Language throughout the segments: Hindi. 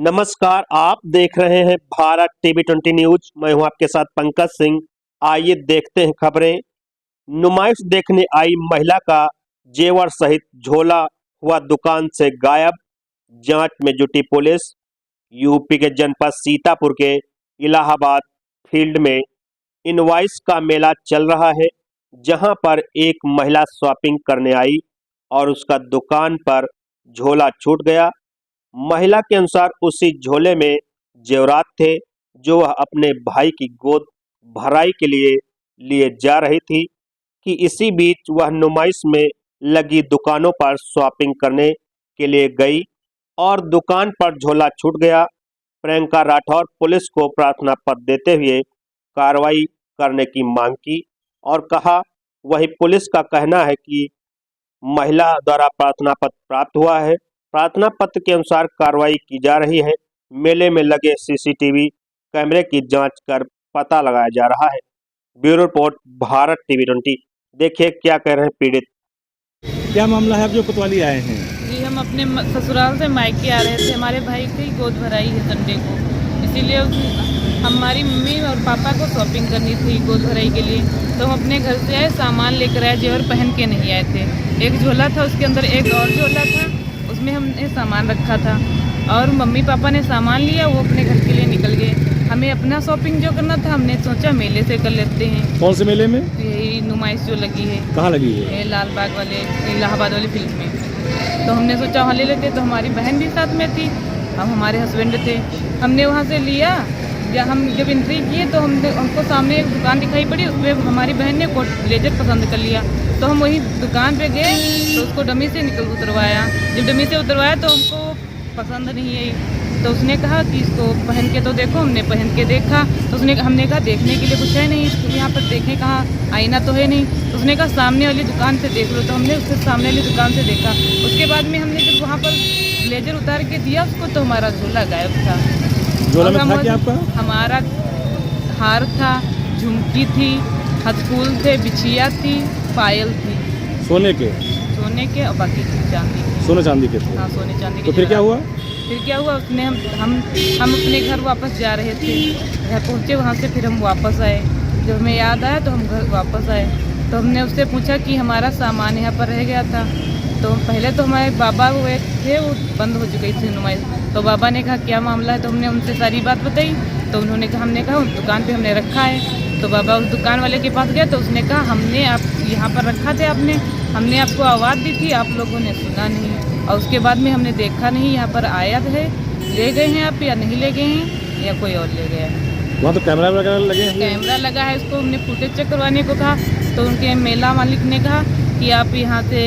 नमस्कार, आप देख रहे हैं भारत टीवी 20 न्यूज। मैं हूं आपके साथ पंकज सिंह। आइए देखते हैं खबरें। नुमाइश देखने आई महिला का जेवर सहित झोला हुआ दुकान से गायब, जांच में जुटी पुलिस। यूपी के जनपद सीतापुर के इलाहाबाद फील्ड में इनवॉइस का मेला चल रहा है, जहां पर एक महिला शॉपिंग करने आई और उसका दुकान पर झोला छूट गया। महिला के अनुसार उसी झोले में जेवरात थे, जो वह अपने भाई की गोद भराई के लिए जा रही थी कि इसी बीच वह नुमाइश में लगी दुकानों पर शॉपिंग करने के लिए गई और दुकान पर झोला छूट गया। प्रियंका राठौर पुलिस को प्रार्थना पत्र देते हुए कार्रवाई करने की मांग की और कहा, वही पुलिस का कहना है कि महिला द्वारा प्रार्थना पत्र प्राप्त हुआ है। प्रार्थना पत्र के अनुसार कार्रवाई की जा रही है। मेले में लगे सीसीटीवी कैमरे की जांच कर पता लगाया जा रहा है। Bureau report, Bharat TV 20। देखिए क्या कह रहे हैं पीड़ित। क्या मामला है, आप जो कोतवाली आए हैं? जी, हम अपने ससुराल से मायके आ रहे थे। हमारे भाई की गोद भराई है संडे को, इसीलिए हमारी मम्मी और पापा को शॉपिंग करनी थी गोद भराई के लिए। तो हम अपने घर से आए, सामान लेकर आए, जेवर पहन के नहीं आए थे। एक झोला था, उसके अंदर एक और झोला था, उसमें हमने सामान रखा था और मम्मी पापा ने सामान लिया, वो अपने घर के लिए निकल गए। हमें अपना शॉपिंग जो करना था, हमने सोचा मेले से कर लेते हैं। कौन से मेले में? यही नुमाइश जो लगी है। कहाँ लगी है? लाल बाग वाले इलाहाबाद वाली फील्ड में। तो हमने सोचा वहाँ ले लेते। तो हमारी बहन भी साथ में थी, अब हमारे हस्बैंड थे। हमने वहाँ से लिया, या हम जब एंट्री किए तो हमको सामने एक दुकान दिखाई पड़ी, उसमें हमारी बहन ने कोट ब्लेजर पसंद कर लिया। तो हम वही दुकान पे गए तो उसको डमी से उतरवाया। जब डमी से उतरवाया तो हमको पसंद नहीं आई, तो उसने कहा कि इसको पहन के तो देखो। हमने पहन के देखा तो हमने कहा देखने के लिए कुछ है नहीं, यहाँ पर देखें कहाँ, आईना तो है नहीं। तो उसने कहा सामने वाली दुकान से देख लो। तो हमने उससे सामने वाली दुकान से देखा। उसके बाद में हमने जब वहाँ पर ब्लेजर उतार के दिया उसको, तो हमारा झोला गायब था। झोला में था क्या आपका? हमारा हार था, झुमकी थी, हथफूल थे, बिछिया थी, पायल थी। सोने के और बाकी चांदी। सोने चांदी के थे? हाँ, सोने चांदी के। तो फिर क्या हुआ? उसने हम अपने घर वापस जा रहे थे, घर पहुँचे, वहाँ से फिर हम वापस आए। जब हमें याद आया तो हम घर वापस आए। तो हमने उससे पूछा कि हमारा सामान यहाँ पर रह गया था। तो पहले तो हमारे बाबा हुए थे, वो बंद हो चुकी थी नुमाइश। तो बाबा ने कहा क्या मामला है, तो हमने उनसे सारी बात बताई। तो उन्होंने कहा, हमने कहा उस दुकान पे हमने रखा है। तो बाबा उस दुकान वाले के पास गया तो उसने कहा हमने आप यहाँ पर रखा थे, हमने आपको आवाज़ दी थी, आप लोगों ने सुना नहीं और उसके बाद में हमने देखा नहीं। यहाँ पर आया है, ले गए हैं आप या नहीं ले गए हैं या कोई और ले गया है। वहाँ तो कैमरा वगैरह लगे हैं? कैमरा लगा है, उसको हमने फुटेज चेक करवाने को कहा। तो उनके मेला मालिक ने कहा कि आप यहाँ से,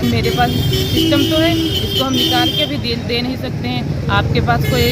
मेरे पास सिस्टम तो है, इसको हम निकाल के भी दे नहीं सकते हैं, आपके पास कोई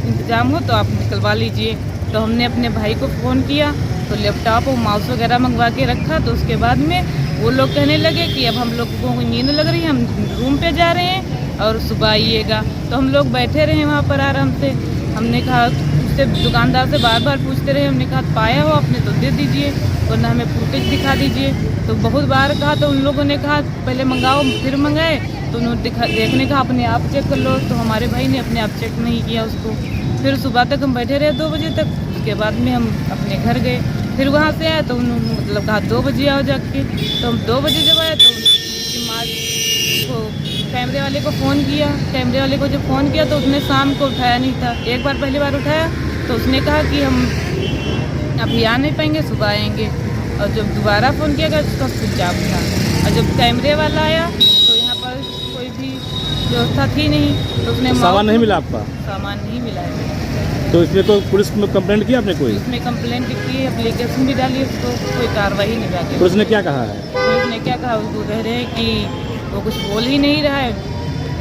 इंतजाम हो तो आप निकलवा लीजिए। तो हमने अपने भाई को फ़ोन किया तो लैपटॉप और माउस वगैरह मंगवा के रखा। तो उसके बाद में वो लोग कहने लगे कि अब हम लोगों को नींद लग रही है, हम रूम पे जा रहे हैं और सुबह आइएगा। तो हम लोग बैठे रहे वहाँ पर आराम से। हमने कहा, उससे दुकानदार से बार बार पूछते रहे, हमने कहा पाया हो आपने तो दे दीजिए, वरना हमें फुटेज दिखा दीजिए। तो बहुत बार कहा तो उन लोगों ने कहा पहले मंगाओ, फिर मंगाए तो उन्होंने देखने का अपने आप चेक कर लो। तो हमारे भाई ने अपने आप चेक नहीं किया उसको। फिर सुबह तक हम बैठे रहे 2 बजे तक। उसके बाद में हम अपने घर गए, फिर वहाँ से आए तो उन्होंने मतलब कहा 2 बजे आओ जाके। तो हम 2 बजे जब आए तो उसकी माँ को, कैमरे वाले को फ़ोन किया। कैमरे वाले को जब फ़ोन किया तो उसने शाम को उठाया नहीं था। एक बार पहली बार उठाया तो उसने कहा कि हम अभी आ नहीं पाएंगे, सुबह आएंगे। और जब दोबारा फ़ोन किया गया उसका स्विच ऑफ था। और जब कैमरे वाला आया तो यहाँ पर कोई भी व्यवस्था थी नहीं। तो उसने सामान नहीं मिला आपका? सामान नहीं मिला है। तो इसमें कोई पुलिस में कंप्लेंट की आपने? कोई इसमें कंप्लेंट की, एप्लीकेशन भी डाली, उसको कोई कार्रवाई नहीं डाली। पुलिस ने क्या कहा है? पुलिस ने क्या कहा, उसको कह रहे हैं कि वो कुछ बोल ही नहीं रहा है,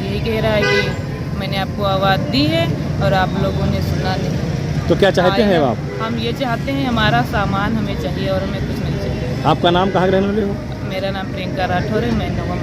यही कह रहा है कि मैंने आपको आवाज़ दी है और आप लोगों ने सुना नहीं। तो क्या चाहते हैं आप? हम ये चाहते हैं हमारा सामान हमें चाहिए और हमें कुछ नहीं चाहिए। आपका नाम कहाँ के रहने वाले हो? मेरा नाम प्रियंका राठौर है, मैं नवा।